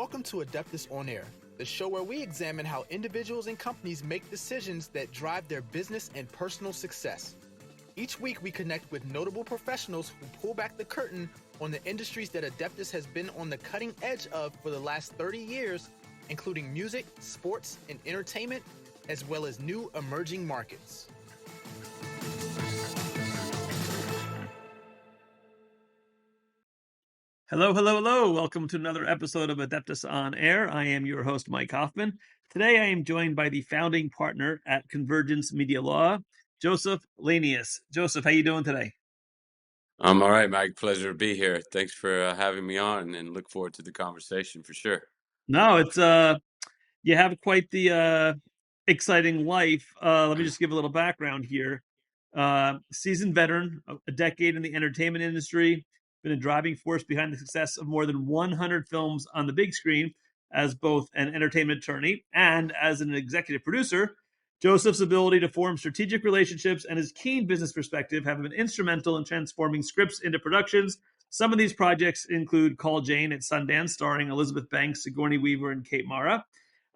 Welcome to Adeptus On-Air, the show where we examine how individuals and companies make decisions that drive their business and personal success. Each week we connect with notable professionals who pull back the curtain on the industries that Adeptus has been on the cutting edge of for the last 30 years, including music, sports, and entertainment, as well as new emerging markets. Hello, hello, hello. Welcome to another episode of Adeptus On-Air. I am your host, Mike Hoffman. Today I am joined by the founding partner at Convergence Media Law, Joseph Lanius. Joseph, how you doing today? I'm all right, Mike. Pleasure to be here. Thanks for having me on, and look forward to the conversation for sure. No, it's you have quite the exciting life. Let me just give a little background here. Seasoned veteran, a decade in the entertainment industry, been a driving force behind the success of more than 100 films on the big screen as both an entertainment attorney and as an executive producer. Joseph's ability to form strategic relationships and his keen business perspective have been instrumental in transforming scripts into productions. Some of these projects include Call Jane at Sundance, starring Elizabeth Banks, Sigourney Weaver, and Kate Mara;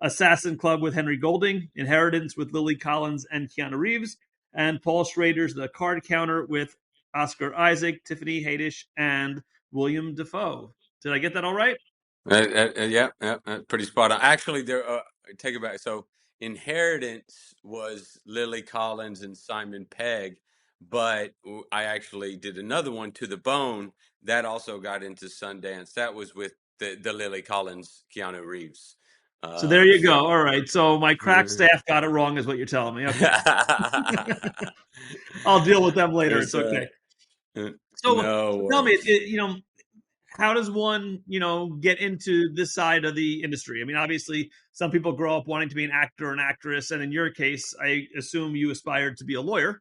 Assassin Club with Henry Golding; Inheritance with Lily Collins and Keanu Reeves; and Paul Schrader's The Card Counter with Oscar Isaac, Tiffany Haddish, and William Dafoe. Did I get that all right? Yeah, pretty spot on. Actually, take it back. So, Inheritance was Lily Collins and Simon Pegg, but I actually did another one, To the Bone, that also got into Sundance. That was with the Lily Collins, Keanu Reeves. So there you go. All right. So my crack staff got it wrong, is what you're telling me. Okay. I'll deal with them later. It's okay. So No tell me, worries. how does one, get into this side of the industry? I mean, obviously, some people grow up wanting to be an actor or an actress, and in your case, I assume you aspired to be a lawyer.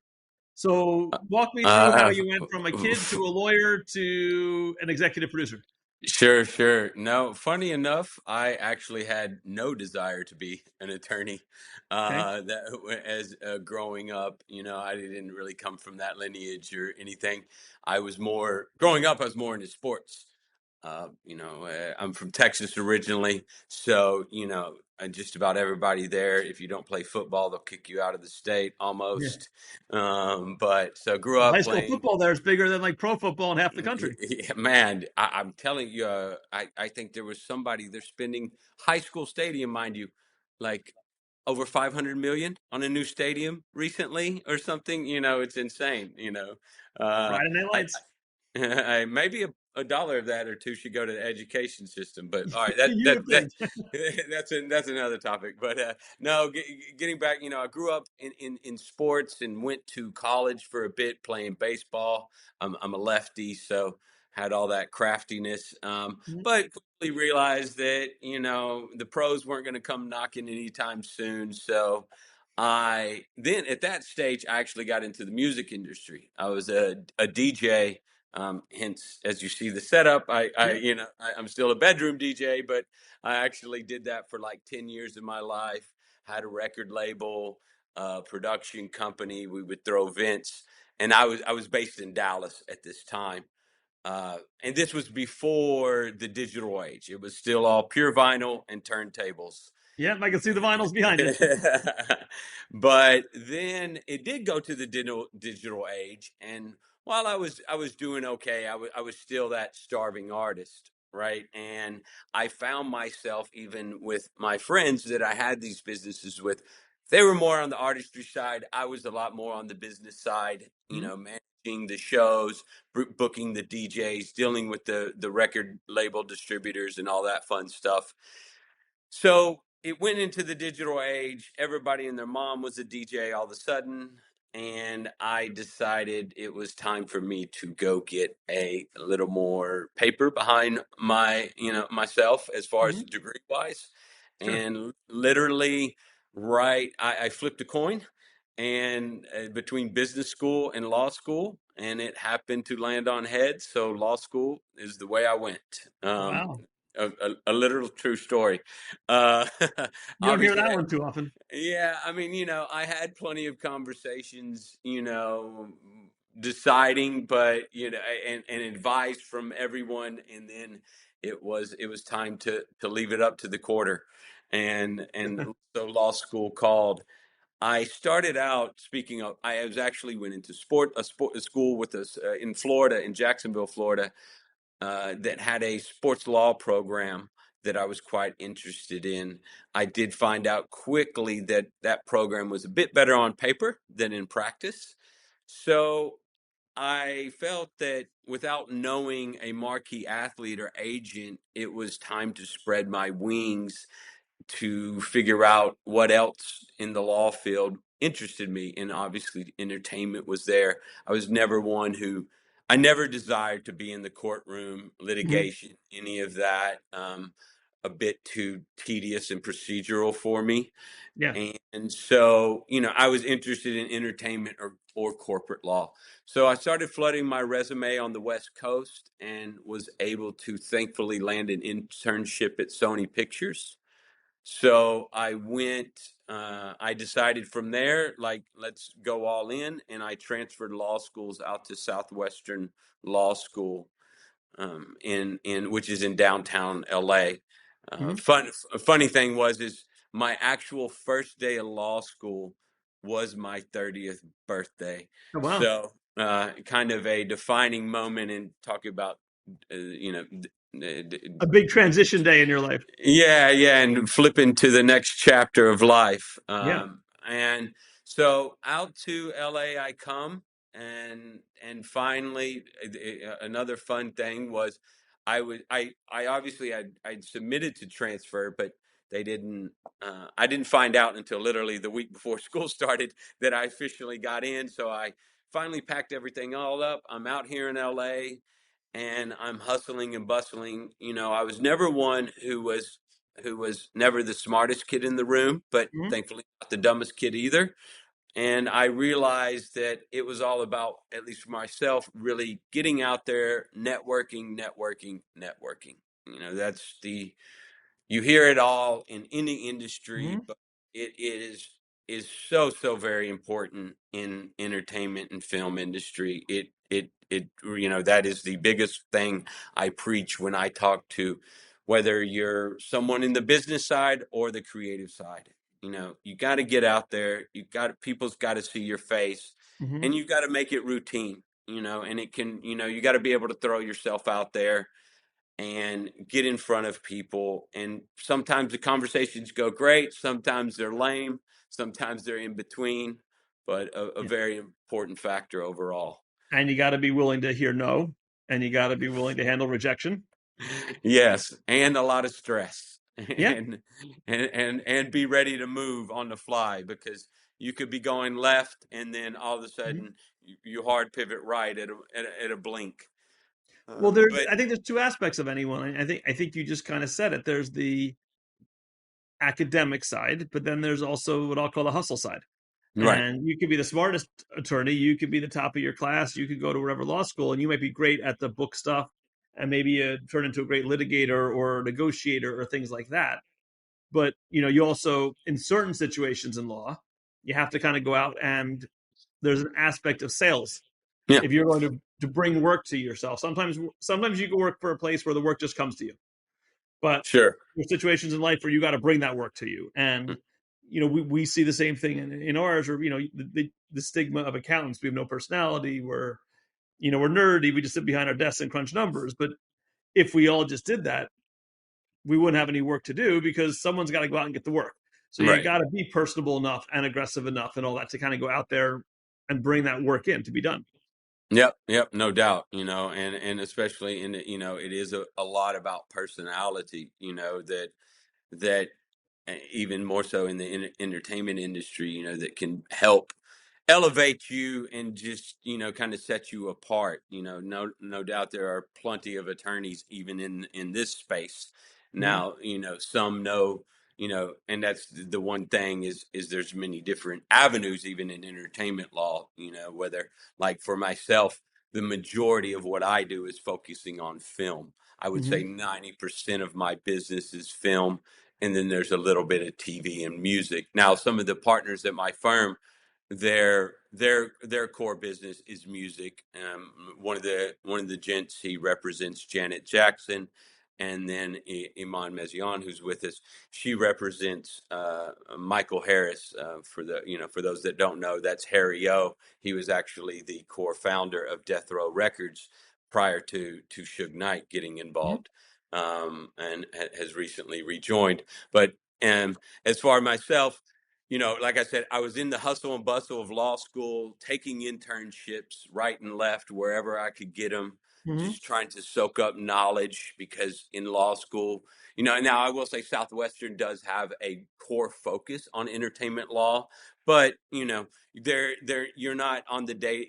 So walk me through how Uh, you went from a kid to a lawyer to an executive producer. Sure. No, funny enough, I actually had no desire to be an attorney. Okay. That as growing up, I didn't really come from that lineage or anything. I was more growing up. I was more into sports. I'm from Texas originally, so just about everybody there. If you don't play football, they'll kick you out of the state Yeah. almost. But so grew Well, up high school playing. football there is bigger than like pro football in half the country. Yeah, man, I'm telling you, I think there was somebody, they're spending high school stadium, mind you, like over 500 million on a new stadium recently or something. It's insane. Friday Night I, Lights. maybe a dollar of that or two should go to the education system. But all right, You would think. that's another topic. But no, getting back, I grew up in sports and went to college for a bit playing baseball. I'm a lefty, so had all that craftiness. But quickly realized that the pros weren't going to come knocking anytime soon. So I then at that stage I actually got into the music industry. I was a DJ. Hence, as you see the setup, Yeah. I'm still a bedroom DJ, but I actually did that for like 10 years of my life. Had a record label, production company. We would throw events, and I was based in Dallas at this time. And this was before the digital age. It was still all pure vinyl and turntables. Yeah, I can see the vinyls behind you. But then it did go to the digital age, and while I was doing okay, I was still that starving artist, right? And I found myself, even with my friends that I had these businesses with, they were more on the artistry side. I was a lot more on the business side, managing the shows, booking the DJs, dealing with the record label distributors and all that fun stuff. So it went into the digital age. Everybody and their mom was a DJ all of a sudden. And I decided it was time for me to go get a little more paper behind myself as far as Mhm. degree wise. Sure. And literally, right, I flipped a coin and between business school and law school, and it happened to land on heads. So law school is the way I went. Wow. A literal true story. Uh, You don't hear obviously, that one too often. yeah. I mean, I had plenty of conversations, deciding, but and advice from everyone, and then it was time to leave it up to the quarter, and so law school called. I started out, speaking of, I was actually went into a school with us in Florida, in Jacksonville, Florida, that had a sports law program that I was quite interested in. I did find out quickly that that program was a bit better on paper than in practice. So I felt that without knowing a marquee athlete or agent, it was time to spread my wings to figure out what else in the law field interested me. And obviously, entertainment was there. I never desired to be in the courtroom, Mhm. litigation, any of that. A bit too tedious and procedural for me. Yeah. And so, I was interested in entertainment or corporate law. So I started flooding my resume on the West Coast and was able to thankfully land an internship at Sony Pictures. So I decided from there, like, let's go all in. And I transferred law schools out to Southwestern Law School, in which is in downtown LA. Mhm. Funny thing is my actual first day of law school was my 30th birthday. Oh, wow. So, kind of a defining moment in talking about, A big transition day in your life. yeah, and flipping to the next chapter of life. Yeah. And so out to LA I come, and finally, another fun thing was I obviously I'd submitted to transfer, but they didn't. I didn't find out until literally the week before school started that I officially got in. So I finally packed everything all up. I'm out here in LA, and I'm hustling and bustling. I was never one who was never the smartest kid in the room, but Mhm. thankfully not the dumbest kid either. And I realized that it was all about, at least for myself, really getting out there, networking, networking, networking. That's you hear it all in any industry, Mhm. but it is so very important in entertainment and film industry. That is the biggest thing I preach when I talk to, whether you're someone in the business side or the creative side. You got to get out there. People's got to see your face, Mhm. and you've got to make it routine. And it can, you got to be able to throw yourself out there and get in front of people. And sometimes the conversations go great, sometimes they're lame, sometimes they're in between, but a Yeah. very important factor overall. And you got to be willing to hear no, and you got to be willing to handle rejection. Yes, and a lot of stress, Yeah. and be ready to move on the fly, because you could be going left and then all of a Mhm. sudden you hard pivot right at a blink. Well, But I think there's two aspects of anyone. I think you just kind of said it. There's the academic side, but then there's also what I'll call the hustle side. right, And you could be the smartest attorney, you could be the top of your class, you could go to whatever law school, and you might be great at the book stuff, and maybe you turn into a great litigator or negotiator or things like that. But you also, in certain situations in law, you have to kind of go out, and there's an aspect of sales. yeah, If you're going to bring work to yourself, sometimes you can work for a place where the work just comes to you, but sure, there's situations in life where you got to bring that work to you. And we see the same thing in ours, or the stigma of accountants. We have no personality. We're nerdy. We just sit behind our desks and crunch numbers. But if we all just did that, we wouldn't have any work to do, because someone's got to go out and get the work. So you right. got to be personable enough and aggressive enough and all that to kind of go out there and bring that work in to be done. Yep, no doubt. And especially it is a lot about personality. That even more so in the entertainment industry. That can help elevate you and just kind of set you apart. No doubt there are plenty of attorneys even in this space Mm-hmm. now. Some know, and that's the one thing is there's many different avenues even in entertainment law. Whether, like, for myself, the majority of what I do is focusing on film. I would Mm-hmm. say 90% of my business is film, and then there's a little bit of TV and music. Now, some of the partners at my firm, their their core business is music. One of the gents, he represents Janet Jackson, and then Iman Mezion, who's with us, she represents Michael Harris. For those that don't know, that's Harry O. He was actually the core founder of Death Row Records prior to Suge Knight getting involved, and has recently rejoined. But as far as myself, like I said, I was in the hustle and bustle of law school, taking internships right and left wherever I could get them, just trying to soak up knowledge, because in law school, now I will say Southwestern does have a core focus on entertainment law, but you're not on the day,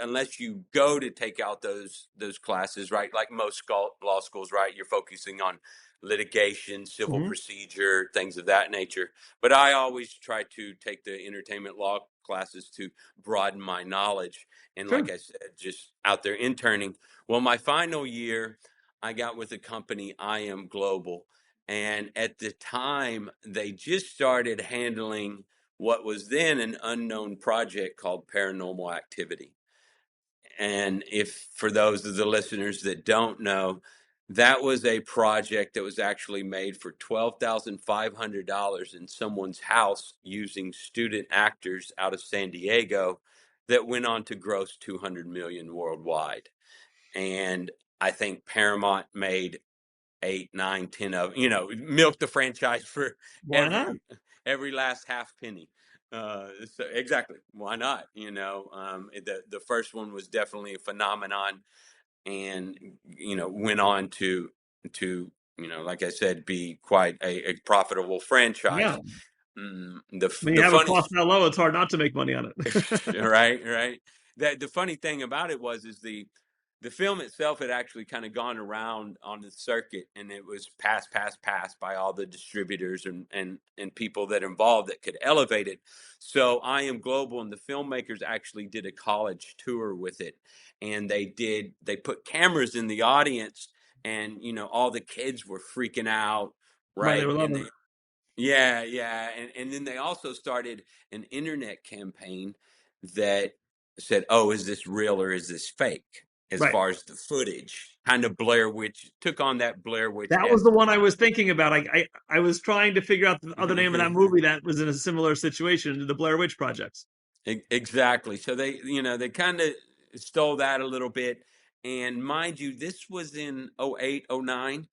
unless you go to take out those classes, right? Like most law schools, right? You're focusing on litigation, civil procedure, things of that nature. But I always try to take the entertainment law classes to broaden my knowledge. And Sure. like I said, just out there interning. Well, my final year, I got with a company, I Am Global. And at the time, they just started handling what was then an unknown project called Paranormal Activity. And if for those of the listeners that don't know, that was a project that was actually made for $12,500 in someone's house using student actors out of San Diego, that went on to gross 200 million worldwide. And I think Paramount made 8, 9, 10 of, milked the franchise for Why not? every last half penny. So exactly, why not? The first one was definitely a phenomenon, and went on to like I said, be quite a profitable franchise. Yeah. When you The have a funny cost that low, it's hard not to make money on it. right. That the funny thing about it is the film itself had actually kind of gone around on the circuit, and it was passed by all the distributors and people that involved that could elevate it. So I Am Global and the filmmakers actually did a college tour with it, and they put cameras in the audience, and all the kids were freaking out, Right, they right? were And loving they it. yeah. And then they also started an internet campaign that said, "Oh, is this real or is this fake?" As Right. far as the footage, kind of Blair Witch, took on that Blair That was the Witch-esque. one I was thinking about. I was trying to figure out the other name of that movie that was in a similar situation, the Blair Witch Projects. Exactly. So they kind of stole that a little bit. And mind you, this was in 08, 09.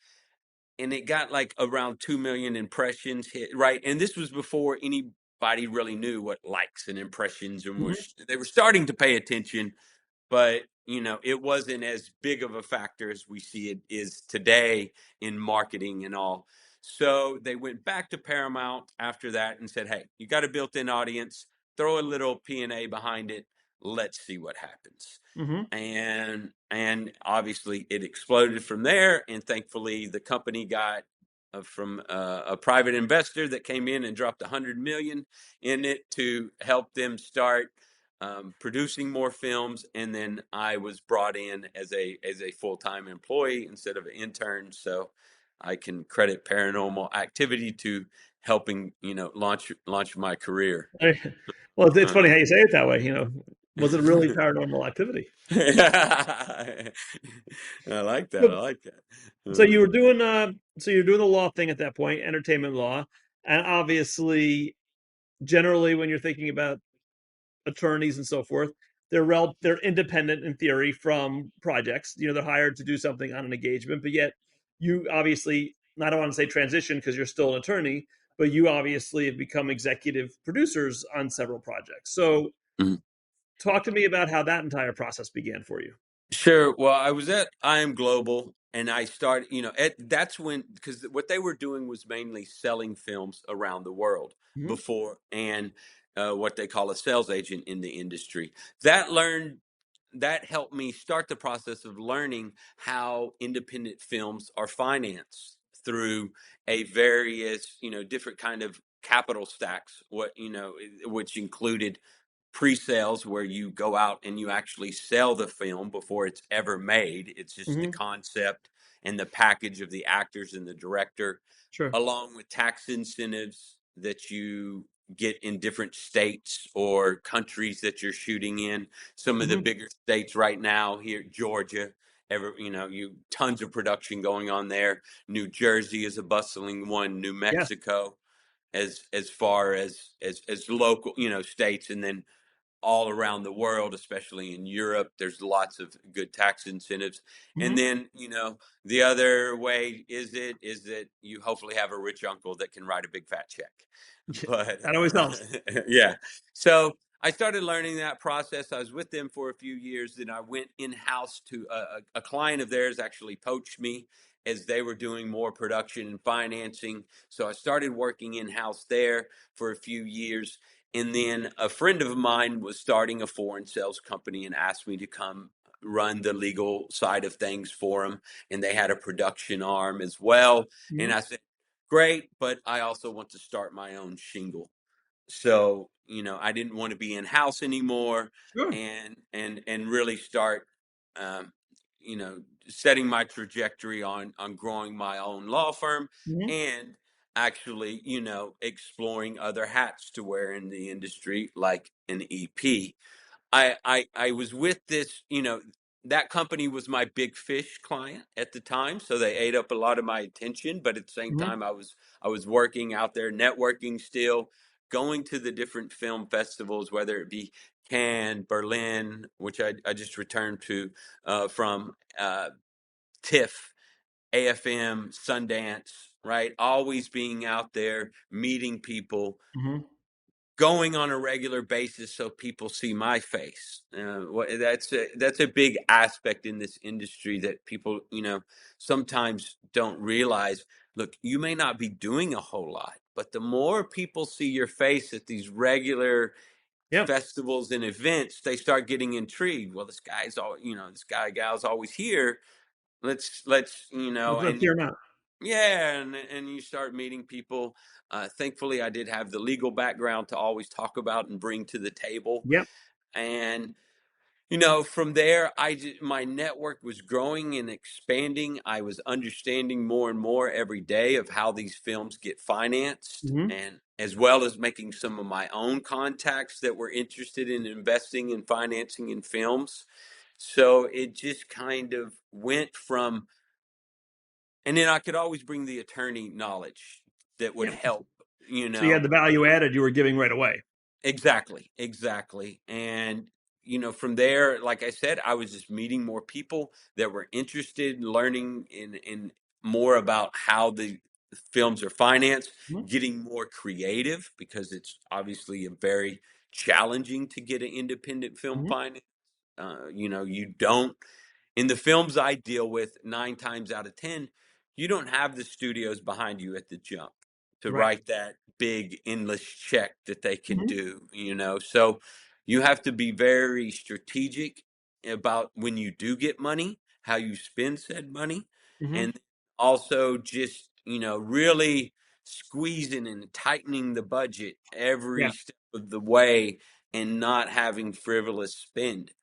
And it got like around 2 million impressions hit, right? And this was before anybody really knew what likes and impressions, and they were starting to pay attention, but it wasn't as big of a factor as we see it is today in marketing and all. So they went back to Paramount after that and said, "Hey, you got a built-in audience, throw a little P&A behind it, let's see what happens." Mm-hmm. And obviously it exploded from there, and thankfully the company got from a private investor that came in and dropped 100 million in it to help them start producing more films. And then I was brought in as a full-time employee instead of an intern, so I can credit Paranormal Activity to helping launch my career. Well, it's funny how you say it that way. Was it really Paranormal Activity? I like that. I So, like that. so you were doing the law thing at that point, entertainment law, and obviously, generally, when you're thinking about attorneys and so forth, they're independent in theory from projects. They're hired to do something on an engagement, but yet you obviously, I don't want to say transition because you're still an attorney, but you obviously have become executive producers on several projects. So Mhm. talk to me about how that entire process began for you. Sure. Well, I was at I Am Global, and I started, that's when, because what they were doing was mainly selling films around the world Mhm. before, and what they call a sales agent in the industry. That helped me start the process of learning how independent films are financed through a various, different kind of capital stacks, which included pre-sales, where you go out and you actually sell the film before it's ever made. It's just the Mhm. concept and the package of the actors and the director, Sure. along with tax incentives that you get in different states or countries that you're shooting in. Some of the bigger states right now here, Georgia, tons of production going on there. New Jersey is a bustling one. New Yeah. Mexico, as far as local, states, and then all around the world, especially in Europe. There's lots of good tax incentives. And then, the other way is that you hopefully have a rich uncle that can write a big fat check. But That always helps. yeah. So I started learning that process. I was with them for a few years. Then I went in-house to a client of theirs actually poached me as they were doing more production and financing. So I started working in-house there for a few years. And then a friend of mine was starting a foreign sales company and asked me to come run the legal side of things for them. And they had a production arm as well. And I said, great, but I also want to start my own shingle. So, I didn't want to be in house anymore Sure. and really start, um, setting my trajectory on growing my own law firm and actually, exploring other hats to wear in the industry, like an EP. I was with this, that company was my big fish client at the time, so they ate up a lot of my attention. But at the same time, I was working out there, networking still, going to the different film festivals, whether it be Cannes, Berlin, which I just returned to from TIFF, AFM, Sundance, right? Always being out there, meeting people, going on a regular basis so people see my face. That's a big aspect in this industry that people, sometimes don't realize. Look, you may not be doing a whole lot, but the more people see your face at these regular Yeah. festivals and events, they start getting intrigued. Well, this gal's always here. Let's, Let's and hear them out. yeah, and you start meeting people. Thankfully, I did have the legal background to always talk about and bring to the table. Yep. And from there, my network was growing and expanding. I was understanding more and more every day of how these films get financed, and as well as making some of my own contacts that were interested in investing and financing in films. So it just kind of went from, and then I could always bring the attorney knowledge that would Yep. help, So you had the value added you were giving right away. Exactly. And, from there, like I said, I was just meeting more people that were interested in learning in more about how the films are financed, getting more creative, because it's obviously a very challenging to get an independent film finance. You don't, in the films I deal with, 9 times out of 10, you don't have the studios behind you at the jump to Right. write that big endless check that they can do, So you have to be very strategic about when you do get money, how you spend said money, and also just, really squeezing and tightening the budget every Yeah. step of the way and not having frivolous spend,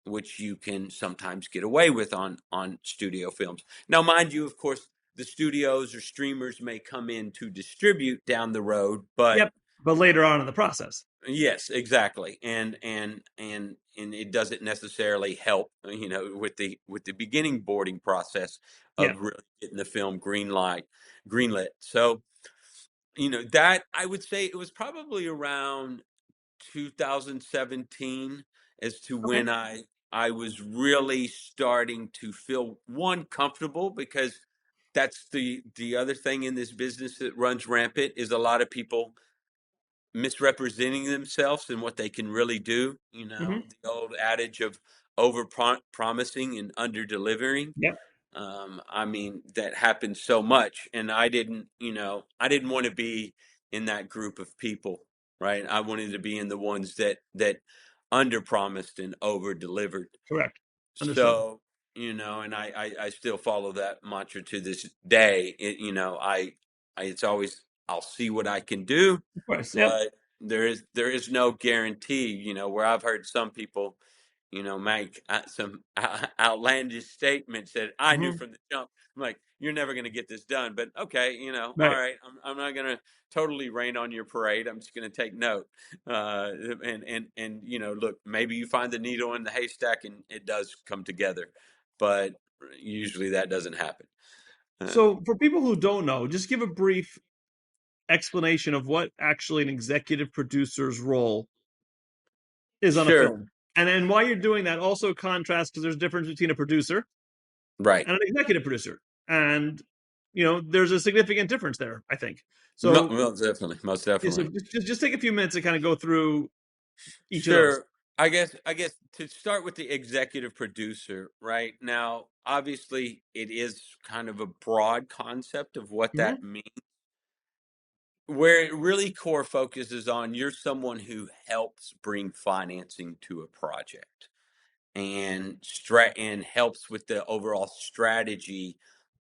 which you can sometimes get away with on studio films. Now, mind you, of course, the studios or streamers may come in to distribute down the road, but Yep. But later on in the process. yes, exactly, and it doesn't necessarily help, with the beginning boarding process Yeah. of really getting the film greenlit. So, that I would say it was probably around 2017 as to Okay. when I was really starting to feel one comfortable, because that's the other thing in this business that runs rampant is a lot of people misrepresenting themselves and what they can really do. The old adage of over promising and under delivering. Yep. I mean, that happens so much, and I didn't want to be in that group of people, right? I wanted to be in the ones that under promised and over delivered. Correct. Understood. So, and I still follow that mantra to this day. It's always, I'll see what I can do, Of course. Yep. but there is no guarantee, where I've heard some people, make some outlandish statements that I knew Mhm. from the jump. I'm like, you're never going to get this done, but okay, all Right. right. I'm not going to totally rain on your parade. I'm just going to take note. And look, maybe you find the needle in the haystack and it does come together, but usually that doesn't happen. Uh, So for people who don't know, just give a brief explanation of what actually an executive producer's role is on a sure. film. And then while you're doing that, also contrast because there's a difference between a producer Right. and an executive producer. And there's a significant difference there, I think. So, Most definitely. Most yeah, so definitely. just take a few minutes to kind of go through each of those. Sure. I guess to start with the executive producer, right? Now, obviously it is kind of a broad concept of what that Hmm. means. Where it really core focuses on you're someone who helps bring financing to a project and helps with the overall strategy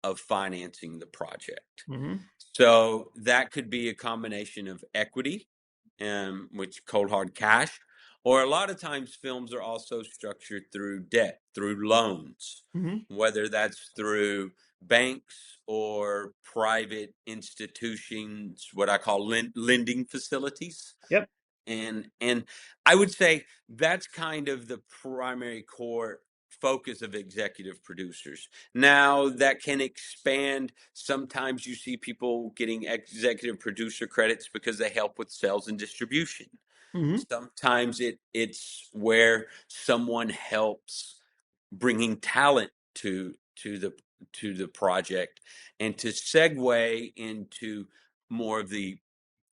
of financing the project. Hmm. So that could be a combination of equity, which cold hard cash, or a lot of times films are also structured through debt, through loans, Hmm. whether that's through banks or private institutions, what I call lending facilities. Yep. And I would say that's kind of the primary core focus of executive producers. Now that can expand. Sometimes you see people getting executive producer credits because they help with sales and distribution. Hmm. Sometimes it's where someone helps bringing talent to the project, and to segue into more of the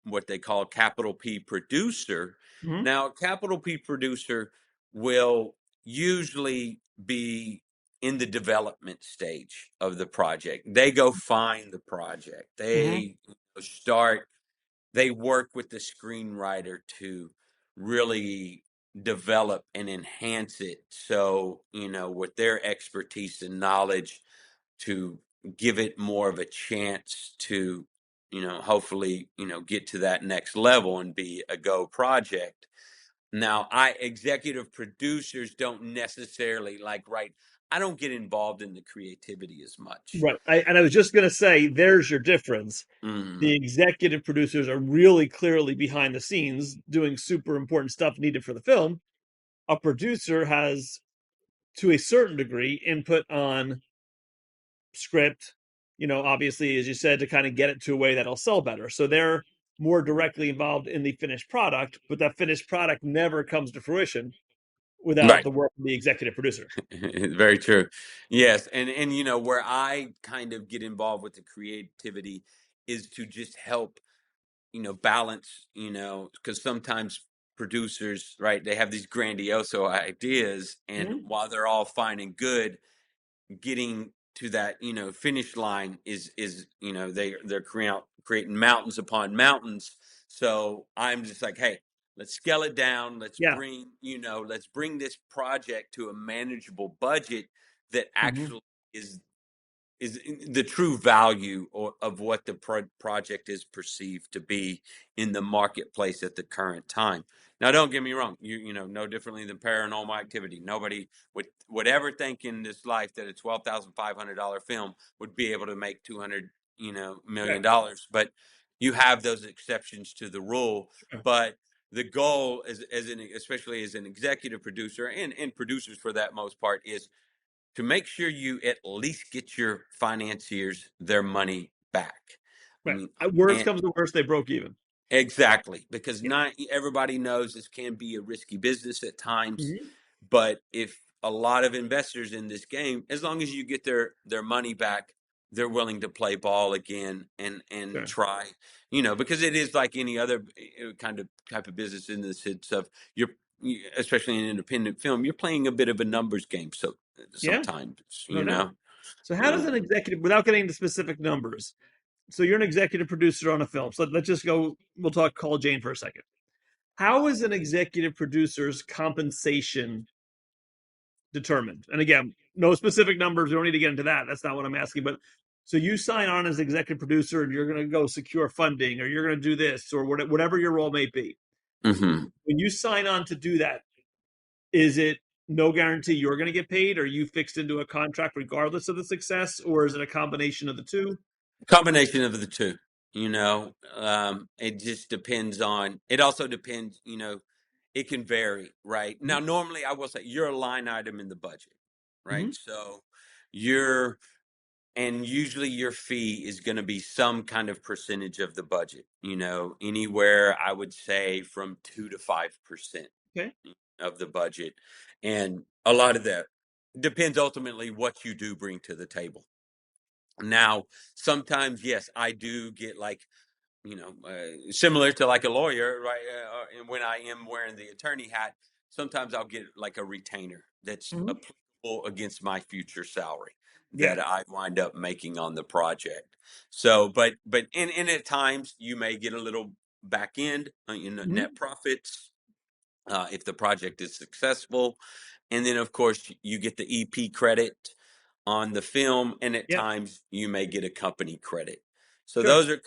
what they call capital P producer. Hmm. Now, a capital P producer will usually be in the development stage of the project. They go find the project. Hmm. Start, they work with the screenwriter to really develop and enhance it. So, with their expertise and knowledge, to give it more of a chance to hopefully get to that next level and be a go project. Now, I executive producers don't necessarily I don't get involved in the creativity as much. Right. And I was just going to say, there's your difference. The Mm, executive producers are really clearly behind the scenes doing super important stuff needed for the film. A producer has, to a certain degree, input on script, obviously, as you said, to kind of get it to a way that'll sell better. So they're more directly involved in the finished product, but that finished product never comes to fruition without right. the work of the executive producer. Very true. Yes, and where I kind of get involved with the creativity is to just help balance, because sometimes producers, right, they have these grandiose ideas, and Mm-hmm. while they're all fine and good, getting to that finish line is they're creating mountains upon mountains. So I'm just like, hey, let's scale it down. Yeah. Let's bring this project to a manageable budget that Mm-hmm. actually is the true value of what the project is perceived to be in the marketplace at the current time. Now, don't get me wrong. No differently than Paranormal Activity. Nobody would ever think in this life that a $12,500 film would be able to make 200 Right. million dollars. But you have those exceptions to the rule. Sure. But the goal, especially as an executive producer and producers for that most part, is to make sure you at least get your financiers their money back. I Right. mean, Worst and comes to worst, they broke even. exactly, because Yeah. not everybody knows this can be a risky business at times, Mm-hmm. but if a lot of investors in this game, as long as you get their money back, they're willing to play ball again and Sure. try, because it is like any other kind of type of business in the sense of especially in independent film, you're playing a bit of a numbers game. So Yeah. sometimes, No doubt. So, how does uh, an executive, without getting into specific numbers, so you're an executive producer on a film. So let's just go, we'll talk Call Jane for a second. How is an executive producer's compensation determined? And again, no specific numbers. We don't need to get into that. That's not what I'm asking. But so you sign on as executive producer and you're going to go secure funding or you're going to do this or whatever your role may be. mhm. When you sign on to do that, is it no guarantee you're going to get paid? Are you fixed into a contract regardless of the success, or is it a combination of the two? Combination of the two. It just depends on. It also depends. It can vary, right? Now, Mhm. normally, I will say you're a line item in the budget, right? Mhm. So you're, and usually your fee is going to be some kind of percentage of the budget. Anywhere I would say from 2 to 5% Okay. of the budget, and a lot of that depends ultimately what you do bring to the table. Now, sometimes, yes, I do get like, similar to like a lawyer, right? And when I am wearing the attorney hat, sometimes I'll get like a retainer that's Mhm. applicable against my future salary Yeah. that I wind up making on the project. So, but in at times you may get a little back end, net Mhm. profits if the project is successful. And then, of course, you get the EP credit on the film, and at Yep. times you may get a company credit. So Sure. those are,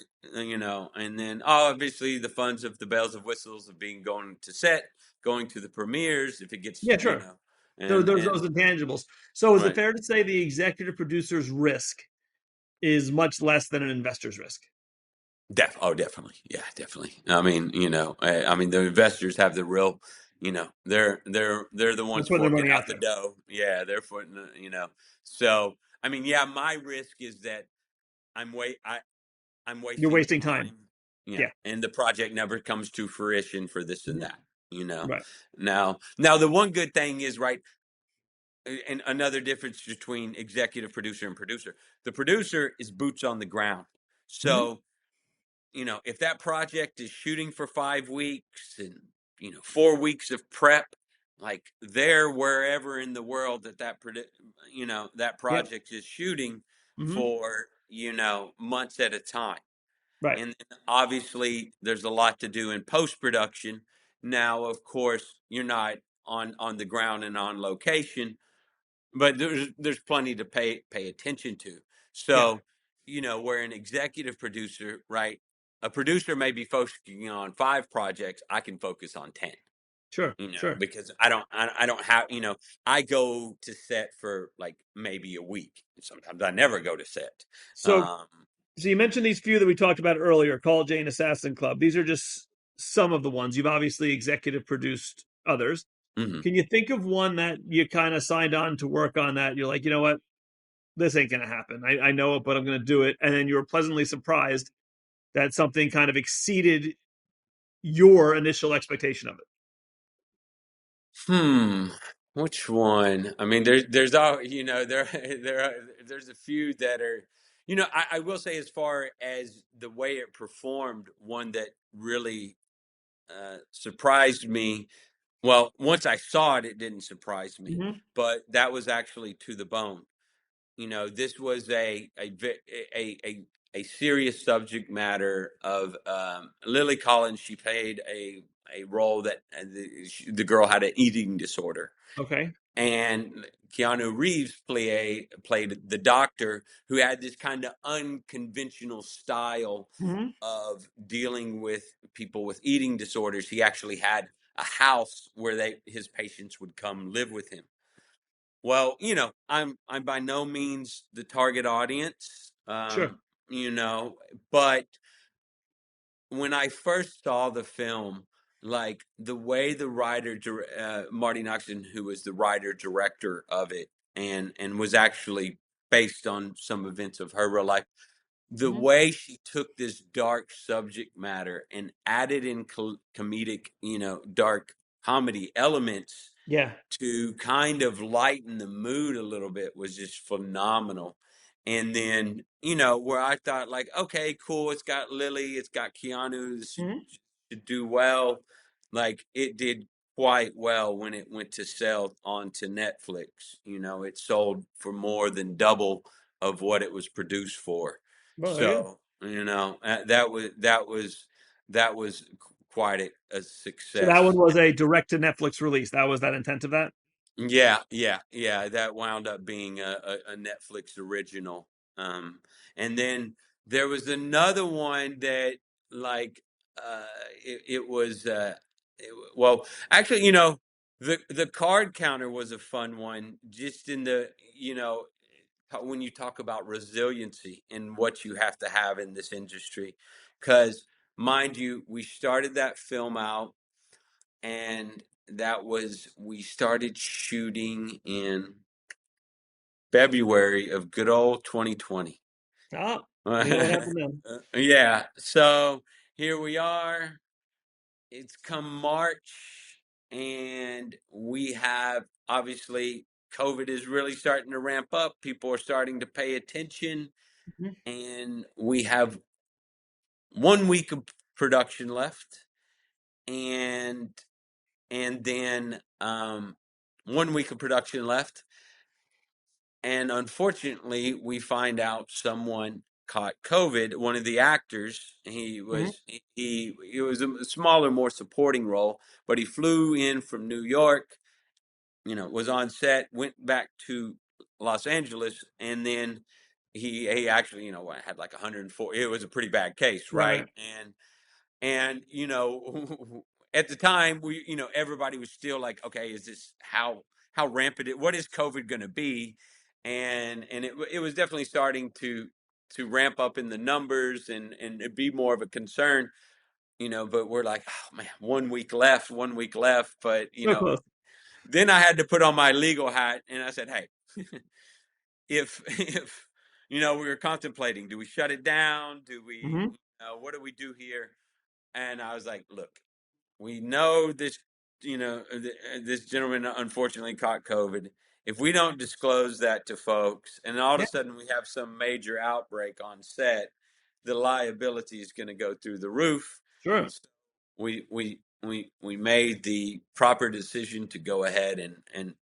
and then obviously the funds of the bells of whistles of being going to set, going to the premieres, if it gets, Yeah. Sure. So and there's those intangibles. So is it right. fair to say the executive producer's risk is much less than an investor's risk? Definitely. Yeah, definitely. I mean, the investors have the real, they're the They're ones putting their forking money out out the there. dough. Yeah, they're putting, So, I mean, yeah, my risk is that I'm wait I'm You're wasting wasting time. time. Yeah, Yeah. and the project never comes to fruition for this and Mhm. that. You know. Right. Now the one good thing is, right, and another difference between executive producer and producer. The producer is boots on the ground. Mhm. So, if that project is shooting for 5 weeks and, 4 weeks of prep, like they're wherever in the world that Yep. project is shooting Mhm. for, months at a time. Right. And then obviously there's a lot to do in post production. Now, of course, you're not on the ground and on location, but there's plenty to pay attention to. Yeah. So, where an executive producer, right? A producer may be focusing on 5 projects. I can focus on 10. Sure. Sure. Because I don't have, I go to set for like maybe a week. Sometimes I never go to set. So Um, so you mentioned these few that we talked about earlier, Call Jane Assassin Club. These are just some of the ones. You've obviously executive produced others. mhm. Can you think of one that you kind of signed on to work on that you're like, you know what, this ain't gonna happen. I know it, but I'm gonna do it. And then you were pleasantly surprised that something kind of exceeded your initial expectation of it. Hmm. Which one? I mean, there's all, there's a few that are, I will say, as far as the way it performed, one that really surprised me. Well, once I saw it, it didn't surprise me, Mm-hmm. but that was actually To the Bone. This was a serious subject matter of Lily Collins. She played a role that the girl had an eating disorder, Okay. and Keanu Reeves played the doctor who had this kind of unconventional style Mm-hmm. of dealing with people with eating disorders. He actually had a house where his patients would come live with him. Well, I'm by no means the target audience, Sure. you know, but when I first saw the film, like the way the Marty Noxon, who was the writer director of it, and was actually based on some events of her real life, the Mm-hmm. way she took this dark subject matter and added in comedic, dark comedy elements Yeah. to kind of lighten the mood a little bit was just phenomenal. And then, where I thought like, okay, cool, it's got Lily, it's got Keanu, this should, Mm-hmm. should do well. Like it did quite well when it went to sell onto Netflix. It sold for more than double of what it was produced for. Well, there you go. So, that was quite a So that one success. was a direct to Netflix release. That was that intent of that. Yeah, yeah, yeah. That wound up being a Netflix original. And then there was another one that, like, it was, well, actually, The card counter was a fun one, just in the, when you talk about resiliency and what you have to have in this industry. Because, mind you, we started that film out, and we started shooting in February of good old 2020. Oh, you know what happened then? Yeah. So here we are. It's come March, and we have, obviously, COVID is really starting to ramp up. People are starting to pay attention, Mhm. and we have 1 week of production left, and then 1 week of production left, and unfortunately, we find out someone caught COVID. One of the actors, Mhm. he was a smaller, more supporting role, but he flew in from New York, was on set, went back to Los Angeles, and then he actually, had like 104. It was a pretty bad case, right? Right. And at the time, everybody was still like, okay, is this how rampant what is COVID going to be? And it was definitely starting to ramp up in the numbers, and it'd be more of a concern, but we're like, oh man, 1 week left, 1 week left. But So close. then I had to put on my legal hat, and I said, hey, if we were contemplating, do we shut it down? Do we, Hmm. what do we do here? And I was like, look, we know this, this gentleman unfortunately caught COVID. If we don't disclose that to folks, and all of Yeah, a sudden we have some major outbreak on set, the liability is going to go through the roof. sure. So we made the proper decision to go ahead and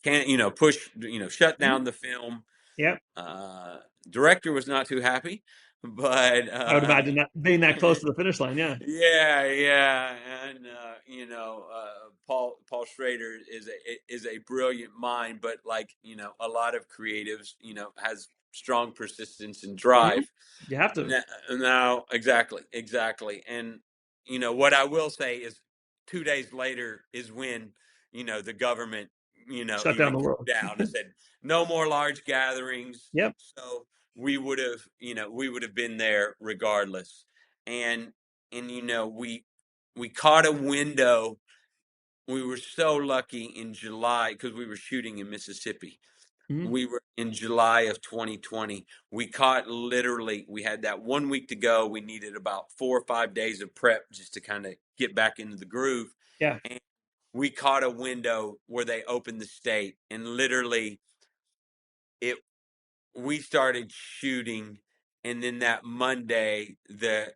can't, push, shut Mhm. down the film. Yep. Uh, Director was not too happy, but I would imagine that being that close to the finish line. Yeah. yeah, and Paul Schrader is a brilliant mind, but like a lot of creatives, has strong persistence and Mhm. drive. You have to Now, exactly, and what I will say is, 2 days later is when the government shut down even the came world. down and said no more large gatherings. Yep. So we would have been there regardless, and we caught a window. We were so lucky in July because we were shooting in Mississippi. Mhm. We were in July of 2020. We had that 1 week to go. We needed about 4 or 5 days of prep just to kind of get back into the groove. Yeah. And we caught a window where they opened the state, and literally it we started shooting, and then that Monday the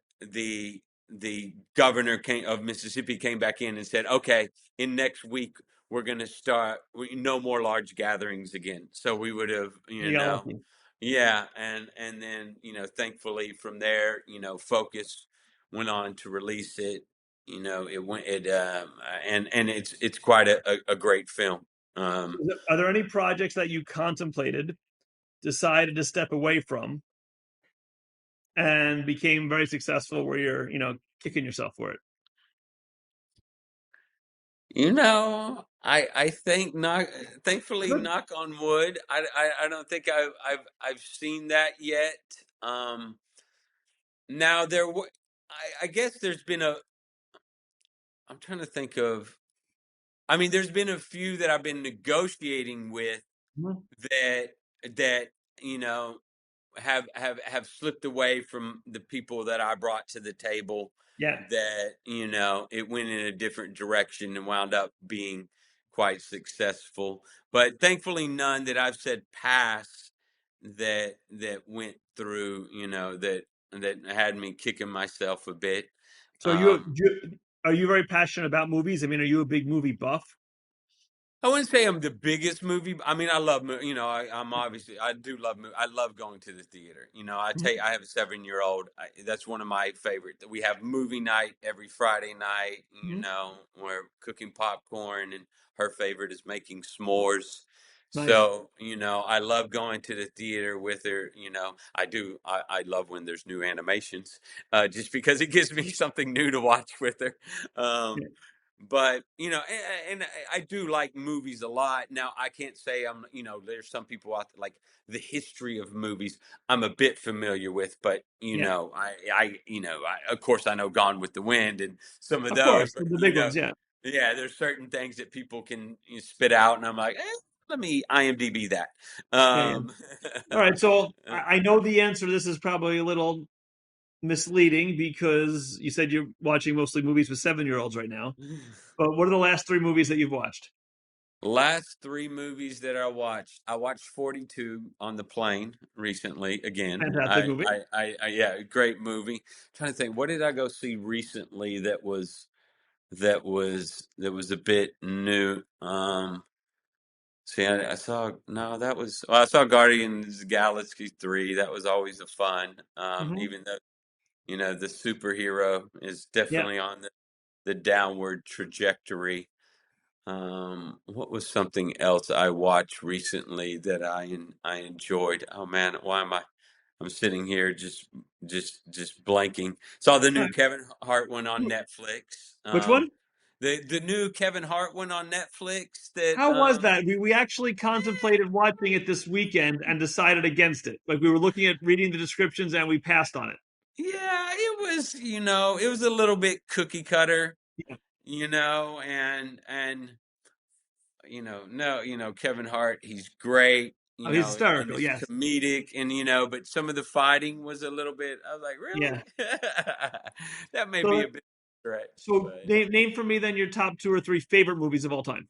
governor of Mississippi came back in and said, okay, in next week we're going to start no more large gatherings again. So we would have, You got lucky. yeah, and then thankfully from there, Focus went on to release it. It went it and it's quite a great film. um Are there any projects that you contemplated, decided to step away from, and became very successful where you're, kicking yourself for it? I think, thankfully, Good. knock on wood. I don't think I've seen that yet. Now I guess there's been I'm trying to think of. I mean, there's been a few that I've been negotiating with Mhm. that that you know have slipped away from the people that I brought to the table, Yeah. that it went in a different direction and wound up being quite successful. But thankfully none that I've said pass that went through, that had me kicking myself a bit. So um are you very passionate about movies? I mean, are you a big movie buff? I wouldn't say I'm the biggest movie. I mean, I love, I'm obviously, I do love, I love going to the theater. Mhm. I have a 7-year-old. That's one of my favorite. We have movie night every Friday night, Mhm. we're cooking popcorn, and her favorite is making s'mores. Nice. So, I love going to the theater with her. I love when there's new animations, just because it gives me something new to watch with her. Um, Yeah. but and I do like movies a lot. Now I can't say I'm, there's some people out there, like the history of movies I'm a bit familiar with, but Yeah, of course I know Gone with the Wind and some of of those, course, but the big ones. Yeah, yeah, there's certain things that people can spit out, and I'm like, let me IMDb that. yeah, yeah. All right, so Uh, I know the answer to this is probably a little misleading because you said you're watching mostly movies with 7-year-olds right now. But what are the last 3 movies that you've watched? Last 3 movies that I watched 42 on the plane recently. Again, Fantastic movie. yeah, great movie. Trying to think, what did I go see recently that was a bit new? See, I saw no, that was well, I saw Guardians of the Galaxy 3. That was always a fun. Hmm. Even though the superhero is Yeah. definitely on the downward trajectory. What was something else I watched recently that I enjoyed? Oh man, why am I? I'm sitting here just blanking. Saw the All new right. Kevin Hart one on Netflix. Which one? The new Kevin Hart one on Netflix. That How was that? We actually contemplated watching it this weekend and decided against it. Like we were looking at reading the descriptions and we passed on it. yeah, it was a little bit cookie cutter, Yeah. and no, Kevin Hart, he's great, Oh, he's and hysterical. it's Yes. comedic, and but some of the fighting was a little bit. I was like, Yeah. really? That may be So, a bit stretch, so but name for me then your top 2 or 3 favorite movies of all time.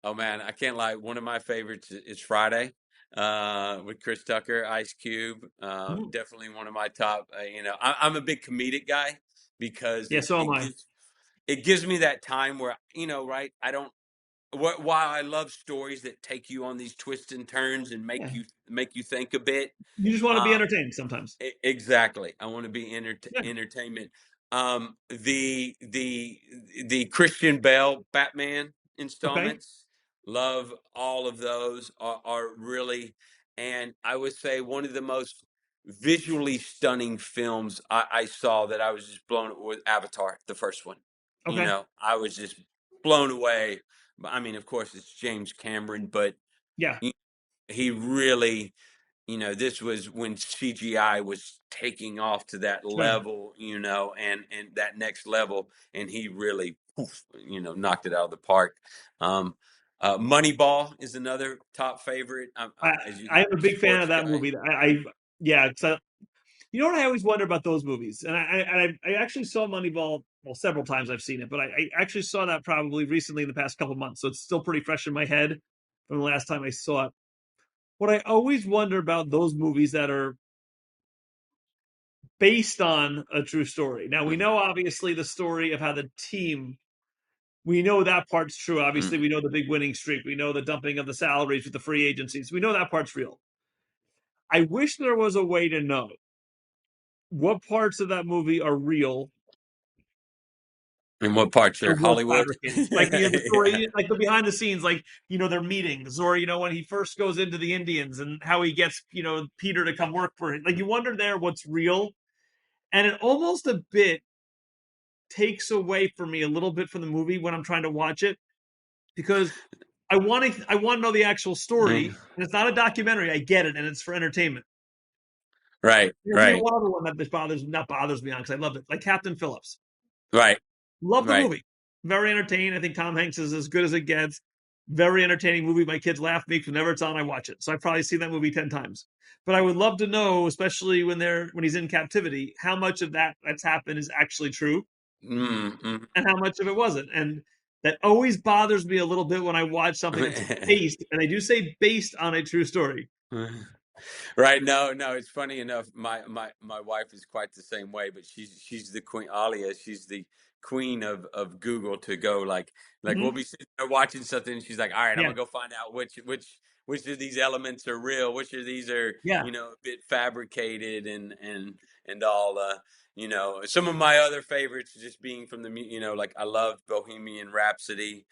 oh man, I can't lie. One of my favorites is Friday, with Chris Tucker, Ice Cube. Mhm. Definitely one of my top. I'm a big comedic guy because Yeah, it so am it I. gives it gives me that time where right. I don't. While I love stories that take you on these twists and turns and make Yeah. you think a bit. You just want to be um, entertained sometimes. Exactly. I want to be Yeah. entertainment. The Christian Bale Batman Okay. installments, love all of those. Are really, and I would say one of the most visually stunning films I saw, that I was just blown with Avatar, the first one. Okay. I was just blown away. I mean, of course, it's James Cameron, but Yeah. he really, this was when CGI was taking off to that Sure. level, and that next level, and he really, poof, knocked it out of the park. Um, Moneyball is another top favorite. I As you I know, am a I'm a big fan of sports that guy. movie. Yeah, 'cause you know what I always wonder about those movies, and I actually saw Moneyball well several times. I've seen it, but I actually saw that probably recently in the past couple months, so it's still pretty fresh in my head from the last time I saw it. What I always wonder about those movies that are based on a true story. Now we Mm, know obviously the story of how the team. We know that part's true. Obviously, mm. we know the big winning streak. We know the dumping of the salaries with the free agencies. We know that part's real. I wish there was a way to know what parts of that movie are real And what parts are and what's Hollywood? fabricated. Like the Yeah. story, like the behind the scenes, like they're meeting Zora. When he first goes into the Indians and how he gets Peter to come work for him. Like you wonder there what's real, and it almost a bit takes away from me a little bit from the movie when I'm trying to watch it because I want to know the actual Mm. story, and it's not a documentary. I get it, and it's for entertainment. Right, Here's right, one other one that this bothers me on because I loved it, like Captain Phillips. right, Love the right. movie. Very entertaining. I think Tom Hanks is as good as it gets. Very entertaining movie. My kids laugh at me because whenever it's on, I watch it. So I've probably seen that movie 10 times. But I would love to know, especially when he's in captivity, how much of that's happened is actually true, Mm, and how much of it wasn't. And that always bothers me a little bit when I watch something that's mm. based, and I do say based on a true story. Right. No, no, it's funny enough. My wife is quite the same way, but she's the queen. Alia, she's the queen of Google, to go like we'll Hmm. be sitting there watching something, and she's like, "All right, I'm Yeah, gonna go find out which of these elements are real, which of these are yeah, a bit fabricated, and all." Some of my other favorites, just being from like I loved Bohemian Rhapsody.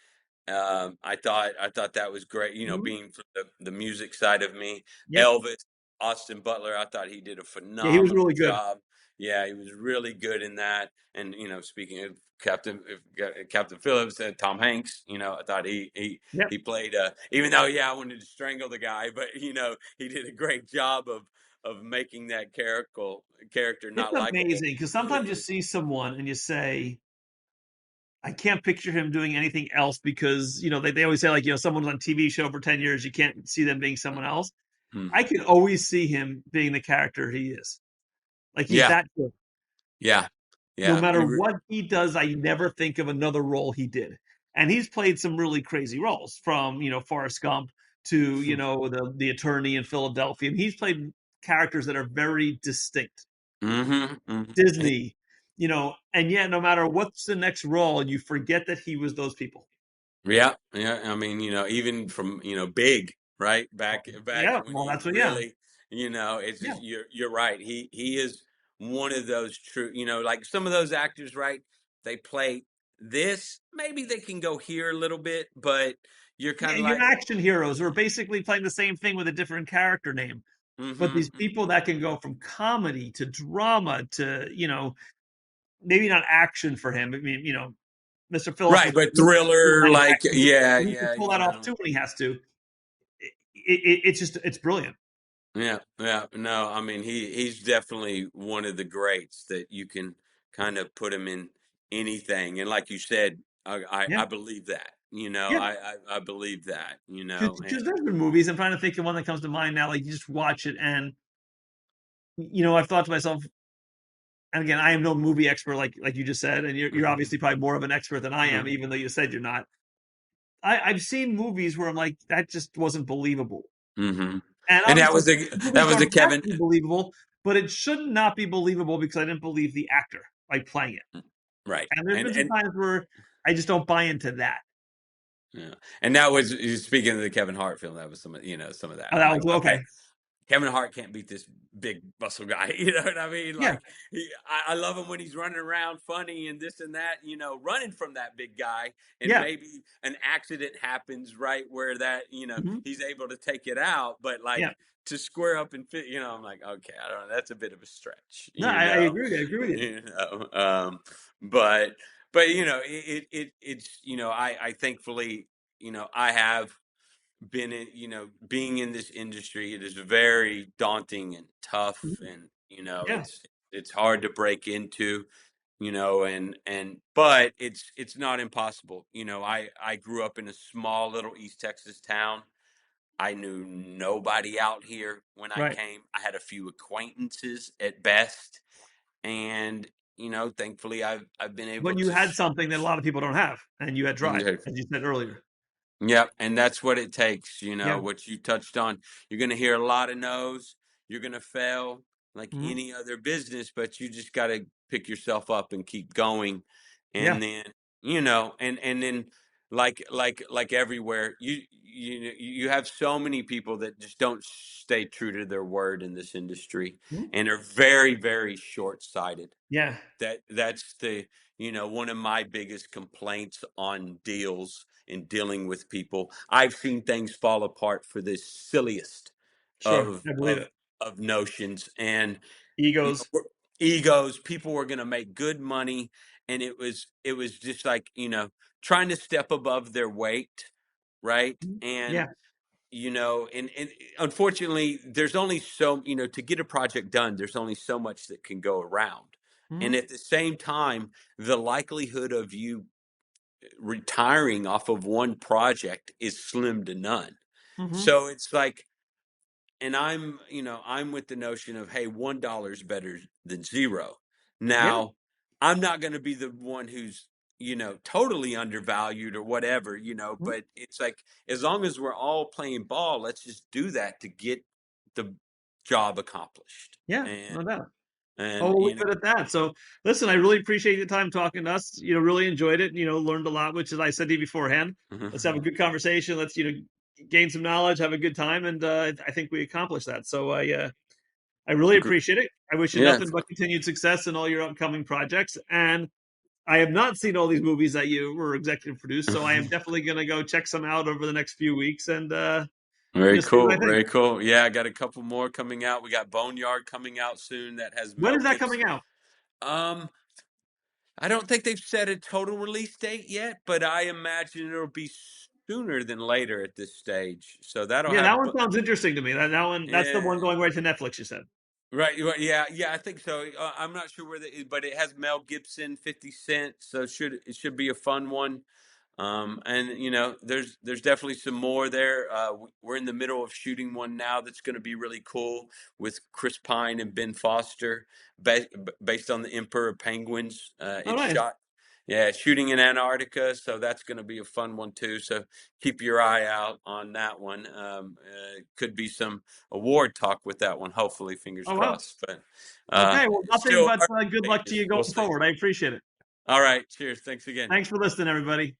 I thought that was great. mhm, Being from the music side of me, yep, Elvis. Austin Butler, I thought he did a Yeah, he was phenomenal really good. job. Yeah, he was really good in that. And speaking of Captain Phillips and Tom Hanks, I thought Yep. he played. Even though, I wanted to strangle the guy, but he did a great job of making that character It's not likable. amazing because sometimes you see someone and you say, I can't picture him doing anything else because, they always say, like, someone's on TV show for 10 years, you can't see them being someone else. I Mhm. can always see him being the character he is. Like, he's Yeah, that good. yeah, No yeah. matter what he does, I never think of another role he did. And he's played some really crazy roles from, Forrest Gump to, the attorney in Philadelphia. And he's played characters that are very distinct. Disney, and yet no matter what's the next role, you forget that he was those people. Yeah, yeah. I mean, even from Big, right? Back Yeah, when well, he that's what. Yeah, really, it's yeah, just you're right. He is one of those true, like some of those actors, right? They play this. Maybe they can go here a little bit, but you're kind yeah. of Your like, action heroes who are basically playing the same thing with a different character name. But these mm-hmm. people that can go from comedy to drama to, maybe not action for him. I mean, Mr. Phillips Right, was but really thriller, line like, action, yeah, but he can yeah, pull that off too when he has to. It's just it's brilliant. Yeah, yeah. No, I mean he's definitely one of the greats that you can kind of put him in anything. And like you said, Yeah, I believe that. yeah. I believe that, Because and there's been movies. I'm trying to think of one that comes to mind now. Like you just watch it, and I've thought to myself, and again, I am no movie expert like you just said, and you're obviously probably more of an expert than I am, even though you said you're not. I've seen movies where I'm like, that just wasn't believable. hmm And and obviously, that movies was don't a have Kevin. to be believable, but it should not be believable because I didn't believe the actor like playing it. Right, And there's been some and times where I just don't buy into that. yeah, and that was speaking of the Kevin Hart film. That was some of that. Oh, I'm that like, was okay, okay. Kevin Hart can't beat this big muscle guy. You know what I mean? Yeah, Like, I love him when he's running around funny and this and that, running from that big guy. And yeah, maybe an accident happens, right? Where that, hmm he's able to take it out. But like yeah. to square up and fit, I'm like, okay, I don't know. That's a bit of a stretch, No, I agree with you. I agree with you. you know, but, it's, I thankfully, I have been in, being in this industry. It is very daunting and tough, Mhm. and Yeah. it's hard to break into, and but it's not impossible. I grew up in a small little East Texas town. I knew nobody out here when I Right. came. I had a few acquaintances at best, and thankfully I've been able But you to. had something that a lot of people don't have, and you had drive, as you said earlier. Yep, and that's what it takes, Yeah. what you touched on. You're going to hear a lot of no's. You're going to fail like hmm any other business, but you just got to pick yourself up and keep going. Yeah. And then, and then like everywhere, you have so many people that just don't stay true to their word in this industry Mhm. and are very, very short-sighted. Yeah. That's the one of my biggest complaints on deals in dealing with people. I've seen things fall apart for the silliest Sure. of I believe of it. of notions, and you Egos. egos. People were going to make good money, and it was just like trying to step above their weight, right? Mhm. And Yeah. and unfortunately there's only so to get a project done, there's only so much that can go around. And hmm at the same time, the likelihood of you retiring off of one project is slim to none. hmm So it's like, and I'm with the notion of, hey, $1 is better than zero. Yeah. Now, I'm not going to be the one who's totally undervalued or whatever, Mhm. but it's like, as long as we're all playing ball, let's just do that to get the job accomplished. Yeah. and No doubt. Oh, and we'll leave it at that. So, listen, I really appreciate your time talking to us. Really enjoyed it. Learned a lot, which, as I said to you beforehand, let's have a good conversation. Let's, gain some knowledge, have a good time, and I think we accomplished that. So, I really appreciate it. I wish you yeah. nothing but continued success in all your upcoming projects. And I have not seen all these movies that you were executive produced, so I am definitely going to go check some out over the next few weeks. And Very Just see what I cool. think. Very cool. Yeah, I got a couple more coming out. We got Boneyard coming out soon that has When Mel is that Gibson. coming out? Um, I don't think they've set a total release date yet, but I imagine it'll be sooner than later at this stage. So that'll Yeah, that have, one sounds interesting to me. That one, that's the yeah, one going right to Netflix. You said. right, yeah, yeah. I think so. I'm not sure where but it has Mel Gibson, 50 Cent, so it should be a fun one. And there's definitely some more there. We're in the middle of shooting one now that's going to be really cool with Chris Pine and Ben Foster, based on the Emperor Penguins. Oh, It's nice. shot, yeah, shooting in Antarctica, so that's going to be a fun one too. So keep your eye out on that one. Could be some award talk with that one. Hopefully, fingers Oh, wow. crossed. But Okay. Well, nothing still, but early good luck to stages. you We'll going see. forward. I appreciate it. All right, cheers. Thanks again. Thanks for listening, everybody.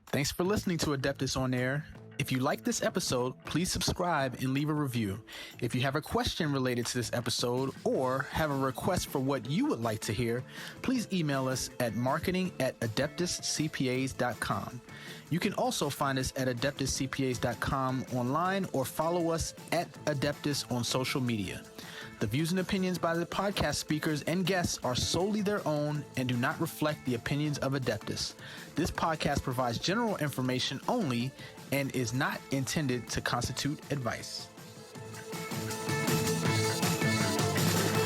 Thanks for listening to Adeptus On-Air. If you like this episode, please subscribe and leave a review. If you have a question related to this episode or have a request for what you would like to hear, please email us at marketing@adeptuscpas.com. You can also find us at adeptuscpas.com online or follow us at Adeptus on social media. The views and opinions by the podcast speakers and guests are solely their own and do not reflect the opinions of Adeptus. This podcast provides general information only and is not intended to constitute advice.